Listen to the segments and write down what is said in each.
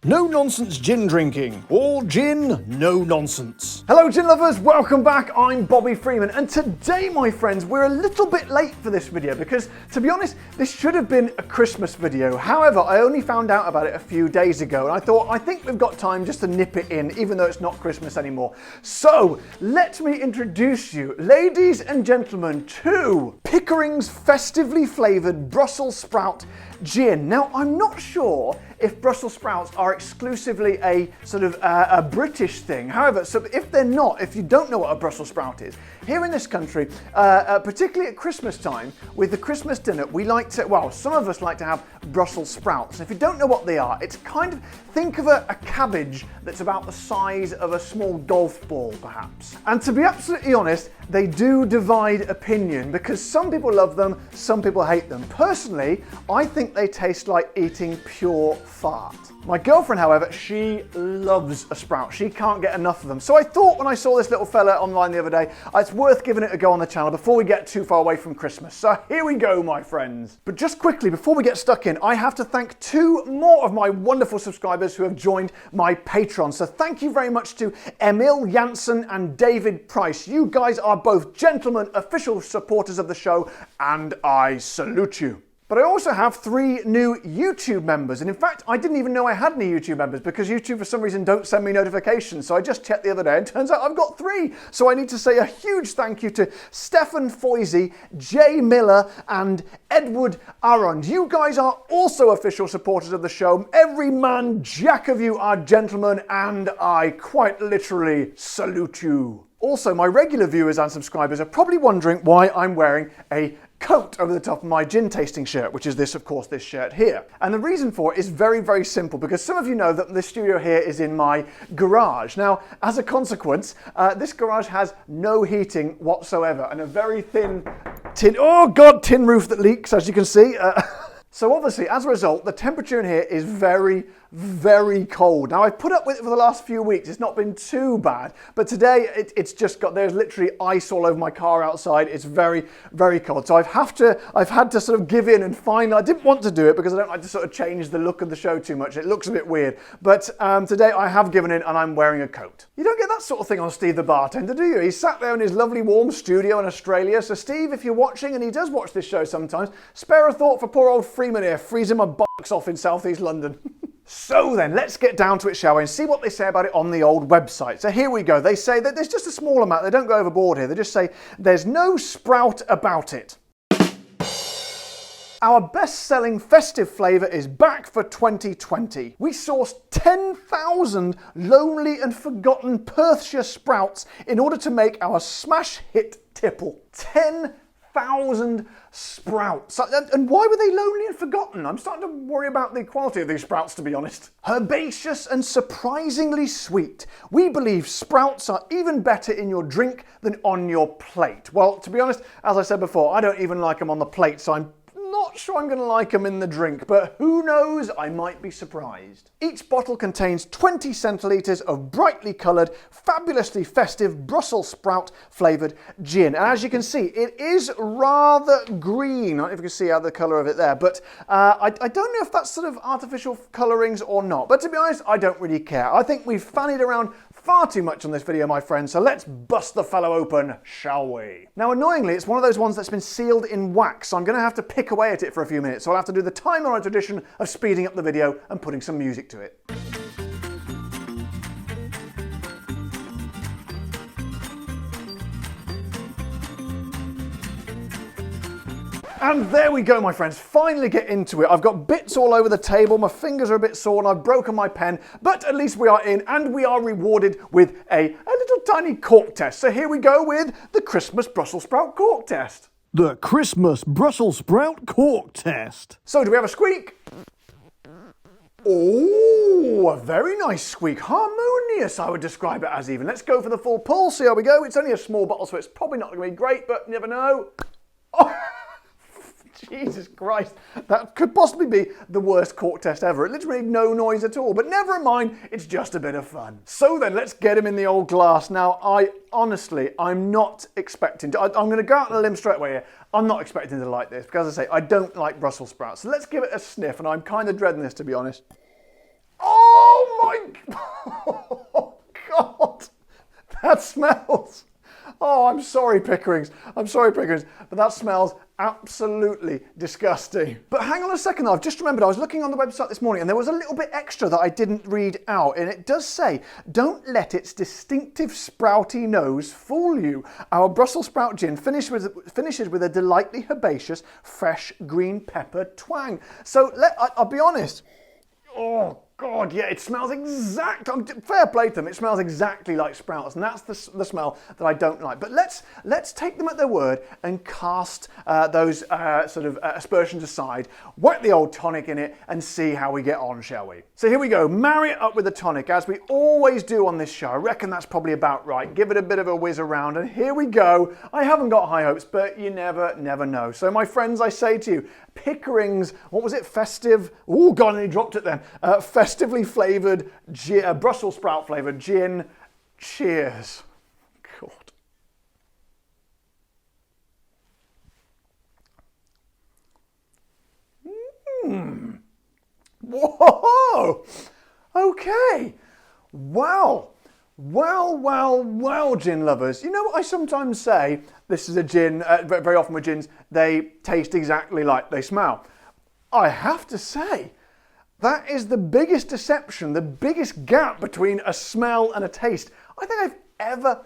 No nonsense gin drinking. All gin, no nonsense. Hello gin lovers, welcome back. I'm Bobby Freeman, and today, my friends, we're a little bit late for this video because, to be honest, this should have been a Christmas video. However, I only found out about it a few days ago, and I think we've got time just to nip it in, even though it's not Christmas anymore. So, let me introduce you, ladies and gentlemen, to Pickering's festively flavoured Brussels sprout gin. Now, I'm not sure if Brussels sprouts are exclusively a sort of a British thing. However, so if they're not, if you don't know what a Brussels sprout is, here in this country, particularly at Christmas time, with the Christmas dinner, we like to, well, some of us like to have Brussels sprouts. If you don't know what they are, it's kind of, think of a cabbage that's about the size of a small golf ball, perhaps. And to be absolutely honest, they do divide opinion because some people love them, some people hate them. Personally, I think they taste like eating pure fart. My girlfriend, however, she loves a sprout. She can't get enough of them. So I thought when I saw this little fella online the other day, it's worth giving it a go on the channel before we get too far away from Christmas. So here we go, my friends. But just quickly, before we get stuck in, I have to thank two more of my wonderful subscribers who have joined my Patreon. So thank you very much to Emil Janssen and David Price. You guys are both gentlemen, official supporters of the show, and I salute you. But I also have 3 new YouTube members, and in fact I didn't even know I had any YouTube members because YouTube for some reason don't send me notifications, so I just checked the other day and turns out I've got 3. So I need to say a huge thank you to Stefan Foisey, Jay Miller and Edward Arond. You guys are also official supporters of the show. Every man jack of you are gentlemen, and I quite literally salute you. Also, my regular viewers and subscribers are probably wondering why I'm wearing a coat over the top of my gin tasting shirt, which is this, of course, this shirt here. And the reason for it is very, very simple, because some of you know that the studio here is in my garage. Now, as a consequence, this garage has no heating whatsoever and a very thin tin roof that leaks, as you can see. So obviously, as a result, the temperature in here is very, very cold. Now, I've put up with it for the last few weeks. It's not been too bad. But today, it's just got, there's literally ice all over my car outside. It's very, very cold. So I've had to sort of give in and finally, I didn't want to do it because I don't like to sort of change the look of the show too much. It looks a bit weird. But today, I have given in and I'm wearing a coat. You don't get that sort of thing on Steve the Bartender, do you? He's sat there in his lovely warm studio in Australia. So Steve, if you're watching, and he does watch this show sometimes, spare a thought for poor old Freeman here, freezing my bollocks off in southeast London. So then, let's get down to it, shall we, and see what they say about it on the old website. So here we go. They say that there's just a small amount. They don't go overboard here. They just say there's no sprout about it. Our best-selling festive flavour is back for 2020. We sourced 10,000 lonely and forgotten Perthshire sprouts in order to make our smash hit tipple. 10,000 sprouts. And why were they lonely and forgotten? I'm starting to worry about the quality of these sprouts, to be honest. Herbaceous and surprisingly sweet. We believe sprouts are even better in your drink than on your plate. Well, to be honest, as I said before, I don't even like them on the plate, so I'm not sure I'm going to like them in the drink, but who knows, I might be surprised. Each bottle contains 20 centilitres of brightly coloured, fabulously festive Brussels sprout flavoured gin. And as you can see, it is rather green. I don't know if you can see the colour of it there, but I don't know if that's sort of artificial colourings or not. But to be honest, I don't really care. I think we've fannied around far too much on this video, my friends, so let's bust the fellow open, shall we? Now, annoyingly, it's one of those ones that's been sealed in wax, so I'm going to have to pick away at it for a few minutes, so I'll have to do the time-honoured tradition of speeding up the video and putting some music to it. And there we go, my friends, finally get into it. I've got bits all over the table, my fingers are a bit sore and I've broken my pen, but at least we are in and we are rewarded with a little tiny cork test. So here we go with the Christmas Brussels sprout cork test. The Christmas Brussels sprout cork test. So do we have a squeak? Oh, a very nice squeak. Harmonious, I would describe it as even. Let's go for the full pull, see how we go. It's only a small bottle, so it's probably not going to be great, but you never know. Oh. Jesus Christ, that could possibly be the worst cork test ever. It literally made no noise at all, but never mind, it's just a bit of fun. So then, let's get him in the old glass. Now, I'm not expecting to, I'm going to go out on a limb straight away here. I'm not expecting to like this, because as I say, I don't like Brussels sprouts. So let's give it a sniff, and I'm kind of dreading this, to be honest. Oh! my, oh God, that smells. Oh, I'm sorry, Pickerings. I'm sorry, Pickerings, but that smells absolutely disgusting. But hang on a second though, I've just remembered I was looking on the website this morning and there was a little bit extra that I didn't read out, and it does say, don't let its distinctive sprouty nose fool you. Our Brussels sprout gin finishes with a delightfully herbaceous, fresh green pepper twang. So I'll be honest, oh God, yeah, it smells fair play to them, it smells exactly like sprouts, and that's the smell that I don't like. But let's take them at their word and cast those sort of aspersions aside, whack the old tonic in it, and see how we get on, shall we? So here we go, marry it up with the tonic, as we always do on this show. I reckon that's probably about right. Give it a bit of a whiz around, and here we go. I haven't got high hopes, but you never know. So my friends, I say to you, Pickering's, what was it, festive, oh God, and he dropped it then, festively flavoured, Brussels sprout flavoured gin, cheers. God. Whoa! Okay. Wow. Well, gin lovers. You know what I sometimes say? This is a gin, very often with gins, they taste exactly like they smell. I have to say, that is the biggest deception, the biggest gap between a smell and a taste I think I've ever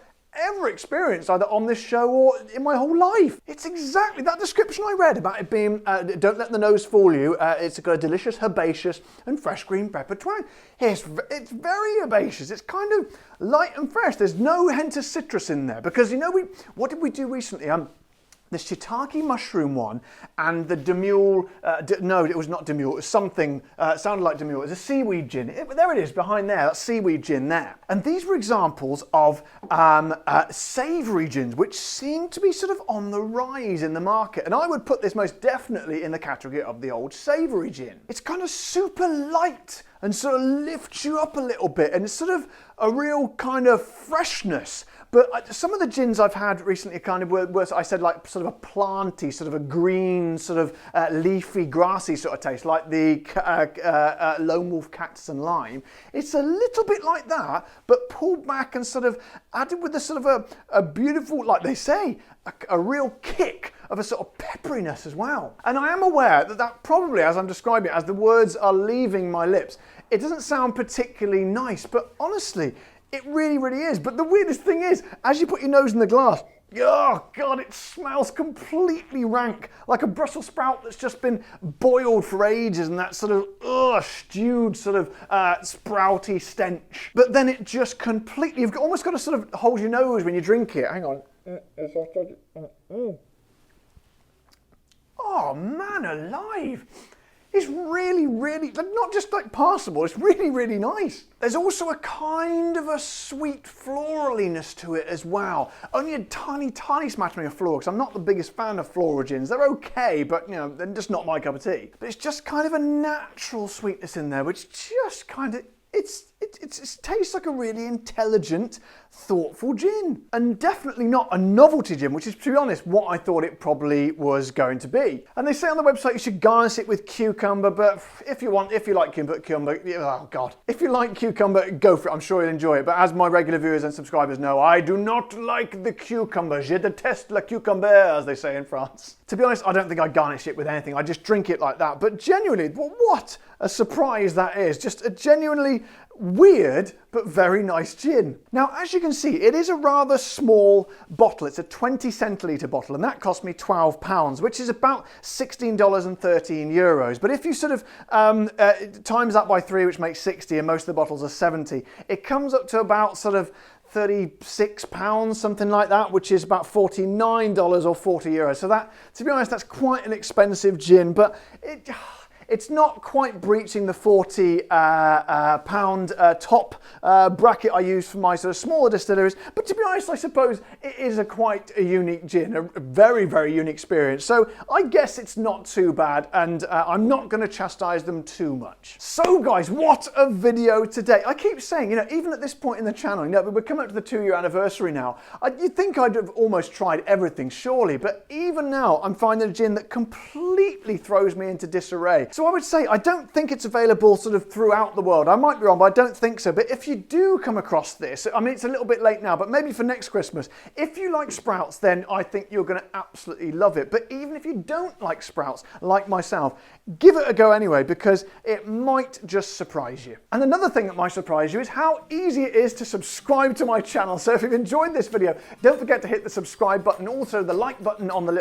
experienced, either on this show or in my whole life. It's exactly that description I read about it being, don't let the nose fool you, it's got a delicious herbaceous and fresh green pepper twang. It's very herbaceous, it's kind of light and fresh. There's no hint of citrus in there, because you know, what did we do recently? The shiitake mushroom one and the demule, no, it was not demule, it was something, sounded like demule, it was a seaweed gin. There it is, behind there, that seaweed gin there. And these were examples of savoury gins, which seem to be sort of on the rise in the market. And I would put this most definitely in the category of the old savoury gin. It's kind of super light and sort of lifts you up a little bit, and it's sort of a real kind of freshness. But some of the gins I've had recently kind of were I said, like sort of a planty, sort of a green, sort of leafy, grassy sort of taste, like the Lone Wolf Cactus and Lime. It's a little bit like that, but pulled back and sort of added with a sort of a beautiful, like they say, a real kick of a sort of pepperiness as well. And I am aware that probably, as I'm describing it, as the words are leaving my lips, it doesn't sound particularly nice, but honestly, it really is. But the weirdest thing is, as you put your nose in the glass, oh God, it smells completely rank, like a Brussels sprout that's just been boiled for ages, and that sort of stewed sort of sprouty stench. But then it just completely, you've almost got to sort of hold your nose when you drink it. Hang on. Oh man alive. It's really, not just like passable, it's really nice. There's also a kind of a sweet floraliness to it as well. Only a tiny smattering of floral, because I'm not the biggest fan of floral gins. They're okay, but you know, they're just not my cup of tea. But it's just kind of a natural sweetness in there, which just kind of, it tastes like a really intelligent, thoughtful gin. And definitely not a novelty gin, which is, to be honest, what I thought it probably was going to be. And they say on the website you should garnish it with cucumber, but if you like cucumber, oh God. If you like cucumber, go for it, I'm sure you'll enjoy it. But as my regular viewers and subscribers know, I do not like the cucumber. Je déteste la cucumber, as they say in France. To be honest, I don't think I garnish it with anything. I just drink it like that. But genuinely, what a surprise that is. Just a genuinely weird but very nice gin. Now, as you can see, it is a rather small bottle. It's a 20 centilitre bottle, and that cost me £12, which is about €16.13. But if you sort of times that by 3, which makes 60, and most of the bottles are 70, it comes up to about sort of £36, something like that, which is about $49 or €40. So that, to be honest, that's quite an expensive gin, but it's not quite breaching the £40 top bracket I use for my sort of smaller distilleries. But to be honest, I suppose it is quite a unique gin, a very unique experience. So I guess it's not too bad, and I'm not going to chastise them too much. So guys, what a video today. I keep saying, you know, even at this point in the channel, you know, we're coming up to the 2-year anniversary now. You'd think I'd have almost tried everything, surely. But even now, I'm finding a gin that completely completely throws me into disarray. So I would say I don't think it's available sort of throughout the world. I might be wrong, but I don't think so. But if you do come across this, I mean, it's a little bit late now, but maybe for next Christmas, if you like sprouts, then I think you're going to absolutely love it. But even if you don't like sprouts, like myself, give it a go anyway, because it might just surprise you. And another thing that might surprise you is how easy it is to subscribe to my channel. So if you've enjoyed this video, don't forget to hit the subscribe button, also the like button on the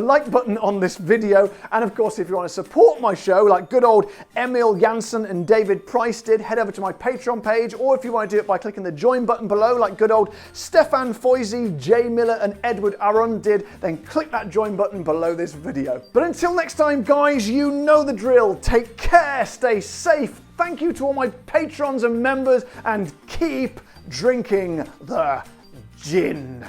like button on this video. And of course, if you want to support my show, like good old Emil Janssen and David Price did, head over to my Patreon page, or if you want to do it by clicking the join button below, like good old Stefan Foisey, Jay Miller and Edward Aron did, then click that join button below this video. But until next time, guys, you know the drill. Take care, stay safe. Thank you to all my patrons and members, and keep drinking the gin.